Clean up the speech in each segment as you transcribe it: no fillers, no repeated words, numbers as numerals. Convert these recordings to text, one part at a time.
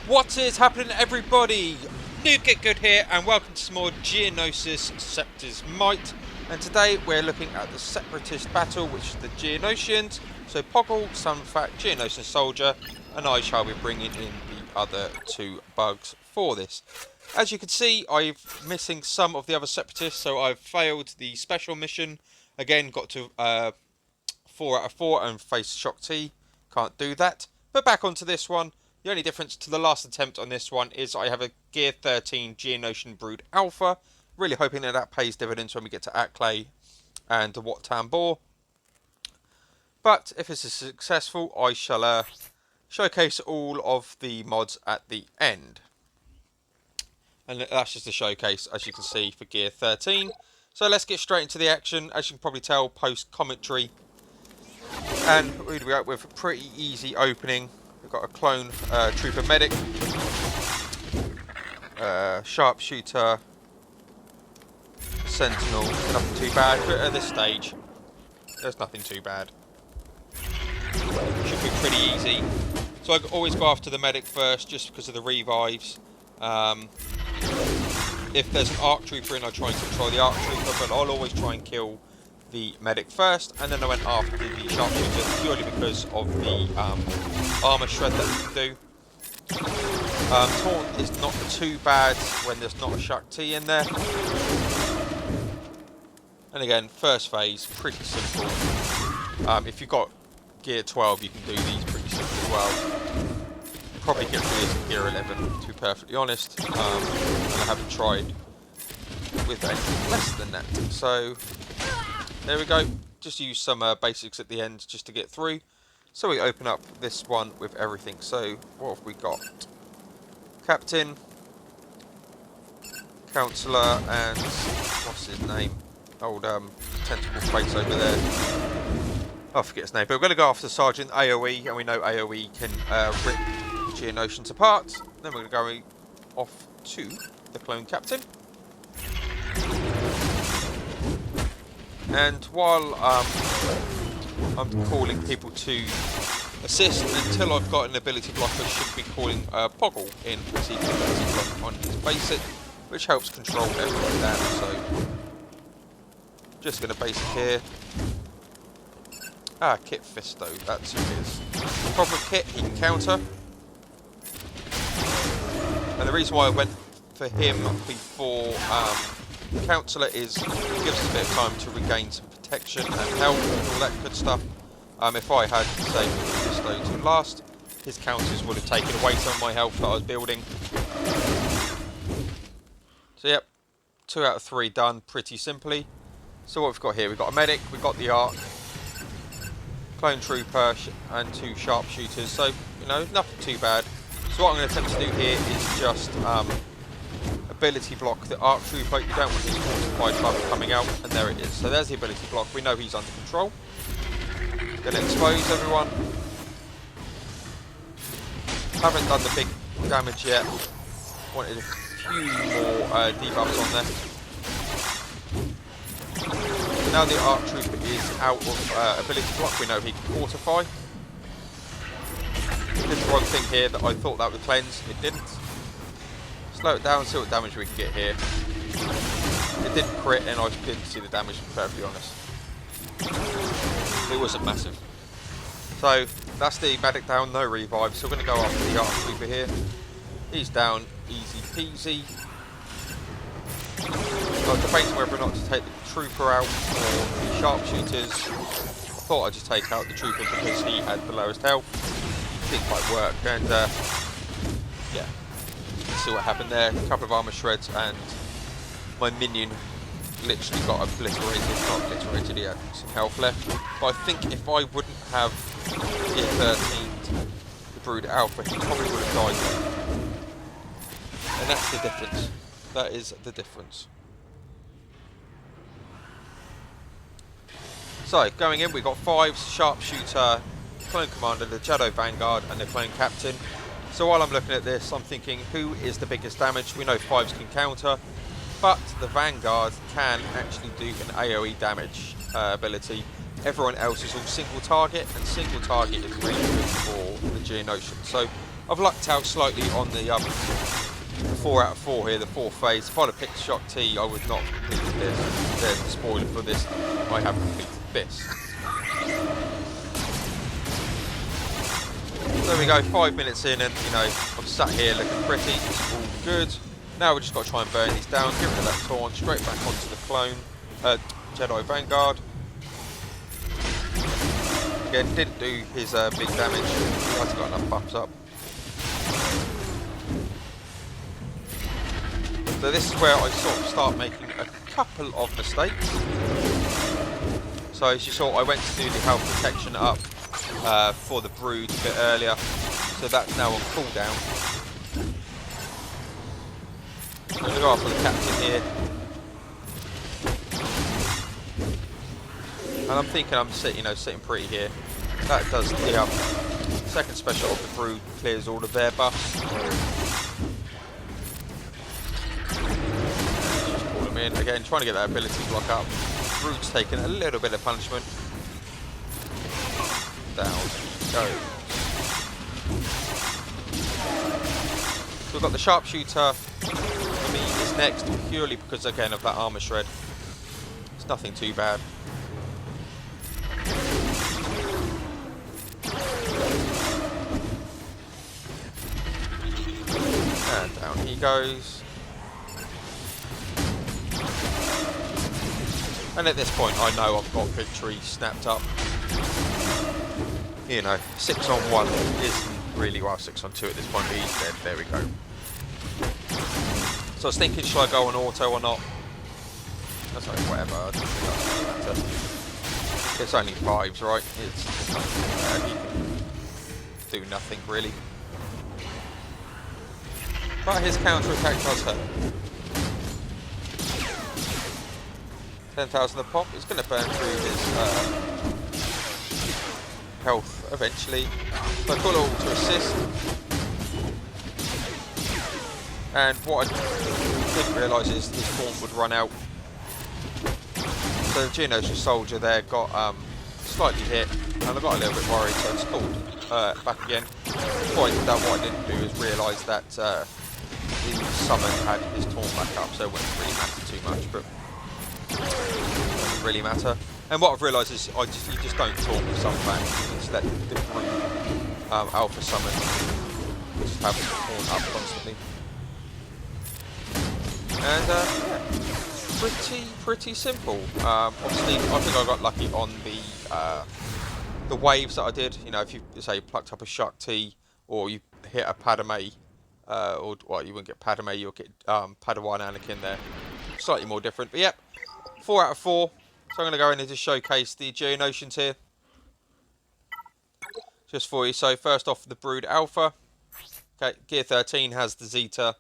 What is happening, everybody? Noob Get Good here, and welcome to some more Geonosis Scepter's Might. And today we're looking at the separatist battle, which is the Geonosians. So Poggle, Sunfat, Geonosian Soldier, and I shall be bringing in the other two bugs for this. As you can see, I'm missing some of the other separatists, so I've failed the special mission. Again, got to 4 out of 4 and face Shock T. Can't do that. But back onto this one. The only difference to the last attempt on this one is I have a Gear 13 Geonosian Brood Alpha. Really hoping that that pays dividends when we get to Acklay and the Wat Tambor. But if this is successful, I shall showcase all of the mods at the end. And that's just a showcase, as you can see, for Gear 13. So let's get straight into the action. As you can probably tell, post-commentary. And we're out with a pretty easy opening. We've got a clone trooper medic, sharpshooter, sentinel. Nothing too bad, but at this stage, there's nothing too bad. Should be pretty easy. So I always go after the medic first, just because of the revives. If there's an arc trooper in, I try and control the arc trooper, but I'll always try and kill the medic first, and then I went after the sharpshooter purely because of the armor shred that we can do. Taunt is not too bad when there's not a shaak in there. And again, first phase, pretty simple. If you've got Gear 12, you can do these pretty simple as well. Probably get through this in Gear 11, to be perfectly honest. And I haven't tried with anything less than that. So there we go. Just use some basics at the end just to get through. So we open up this one with everything. So what have we got? Captain, Councillor, and what's his name? Old tentacle face over there. I forget his name. But we're going to go after Sergeant AoE, and we know AoE can rip Geonosians apart. Then we're going to go off to the clone captain. And while I'm calling people to assist, until I've got an ability block, I should be calling Poggle in, because he can ability block on his basic, which helps control everyone down. So just going to basic here. Kit Fisto, that's who it is. The problem with Kit, he can counter. And the reason why I went for him before Councillor is it gives us a bit of time to regain some protection and health and all that good stuff. If I had, say, Fisto to last, his counters would have taken away some of my health that I was building. So yep, 2 out of 3 done pretty simply. So what we've got here, we've got a medic, we've got the arc, clone trooper and 2 sharpshooters, so you know, nothing too bad. So what I'm going to attempt to do here is just ability block the arc trooper. You don't want his fortified buff coming out, and there it is. So there's the ability block, we know he's under control. Going to expose everyone. Haven't done the big damage yet. Wanted a few more debuffs on there. Now the arc trooper is out of ability block, we know he can fortify. Did the wrong thing here that I thought that would cleanse, it didn't. Slow it down, see what damage we can get here. It didn't crit and I didn't see the damage, to be perfectly honest. It wasn't massive. So that's the medic down, no revive, so we're going to go after the arc trooper here. He's down, easy peasy. I was debating whether or not to take the trooper out or the sharpshooters. I thought I'd just take out the trooper because he had the lowest health. Didn't quite work, and yeah, see what happened there. A couple of armor shreds, and my minion literally got obliterated. Not obliterated, he had some health left. But I think if I wouldn't have Gear 13, the Brood Alpha, he probably would have died there. And that's the difference. That is the difference. So, going in, we've got 5 sharpshooter, clone commander, the Shadow Vanguard, and the clone captain. So while I'm looking at this, I'm thinking, who is the biggest damage? We know 5s can counter, but the Vanguard can actually do an AoE damage ability. Everyone else is all single target, and single target is really good for the Geonosians. So I've lucked out slightly on the 4 out of 4 here, the 4th phase. If I'd have picked Shock T, I would not have completed this. There's the spoiler for this. I have completed this. There we go, 5 minutes in, and you know, I've sat here looking pretty. It's all good. Now we've just got to try and burn these down, get rid of that taunt, straight back onto the clone, Jedi Vanguard. Again, didn't do his big damage. He hasn't got enough buffs up. So this is where I sort of start making a couple of mistakes. So as you saw, I went to do the health protection up for the brood a bit earlier. So that's now on cooldown. I'm going to go after the captain here. And I'm thinking I'm sitting pretty here. That does the second special of the brood, clears all of their buffs. Just pull them in again, trying to get that ability block up. Brood's taking a little bit of punishment. Down go. So we've got the sharpshooter. For me, is next purely because again of that armor shred. It's nothing too bad. And down he goes. And at this point I know I've got victory snapped up. You know, 6 on 1 isn't really, well, 6 on 2 at this point, but he's dead. There we go. So I was thinking, should I go on auto or not? That's like, whatever, it doesn't really matter. It's only 5s, right? It's nothing, he can do nothing really. But his counter attack does hurt. 10,000 a pop. He's going to burn through his health eventually. So I call it all to assist. And what I didn't realise is his taunt would run out. So the Geonosian soldier there got slightly hit, and I got a little bit worried, so I just called back again. Before I did that, what I didn't do is realise that the summon had his taunt back up, so it wouldn't really matter too much, but doesn't really matter. And what I've realised is you just don't taunt with summon back, you just let the brute alpha summon just have the taunt up constantly. And yeah, pretty simple. Obviously, I think I got lucky on the waves that I did. You know, if you say plucked up a Shaak T or you hit a Padme, or well, you wouldn't get Padme, you'll get Padawan Anakin there. Slightly more different, but yep, 4 out of 4. So I'm going to go in and just showcase the Geonosians here, just for you. So first off, the Brood Alpha. Okay, Gear 13 has the Zeta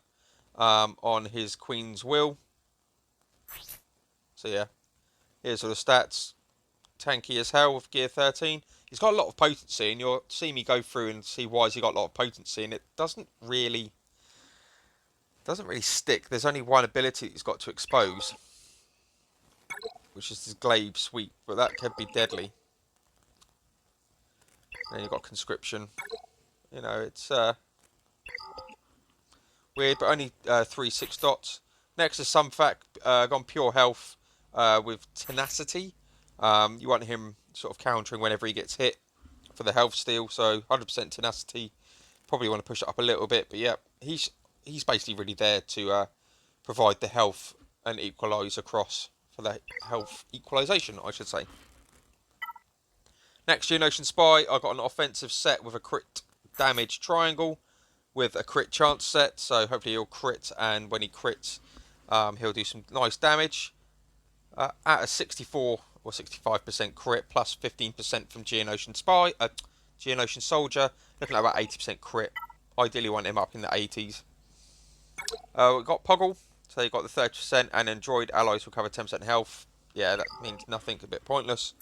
on his Queen's Will. So yeah, here's all the stats. Tanky as hell with Gear 13. He's got a lot of potency, and you'll see me go through and see why he's got a lot of potency, and it doesn't really stick. There's only one ability he's got to expose, which is his Glaive Sweep, but that can be deadly. Then you've got Conscription. You know, it's weird, but only 3/6 dots. Next is Sunfac, gone pure health with Tenacity. You want him sort of countering whenever he gets hit for the health steal, so 100% Tenacity. Probably want to push it up a little bit, but yeah, he's basically really there to provide the health and equalise across for the health equalisation, I should say. Next, Geonosian Spy. I got an offensive set with a crit damage triangle with a crit chance set, so hopefully he'll crit, and when he crits, he'll do some nice damage. At a 64 or 65% crit, plus 15% from Geonosian Spy, Geonosian Soldier, looking at about 80% crit. Ideally want him up in the 80s. We've got Poggle, so you've got the 30%, and then droid allies recover 10% health. Yeah, that means nothing, a bit pointless.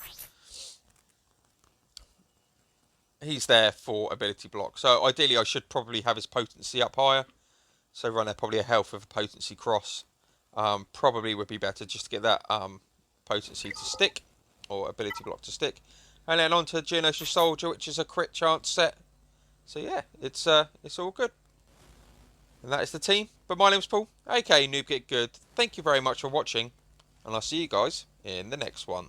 He's there for ability block, so ideally I should probably have his potency up higher. So run probably a health with a potency cross. Probably would be better just to get that potency to stick, or ability block to stick. And then on to Geonosian Soldier, which is a crit chance set. So yeah, it's all good. And that is the team. But my name's Paul. Okay, Noob Get Good. Thank you very much for watching, and I'll see you guys in the next one.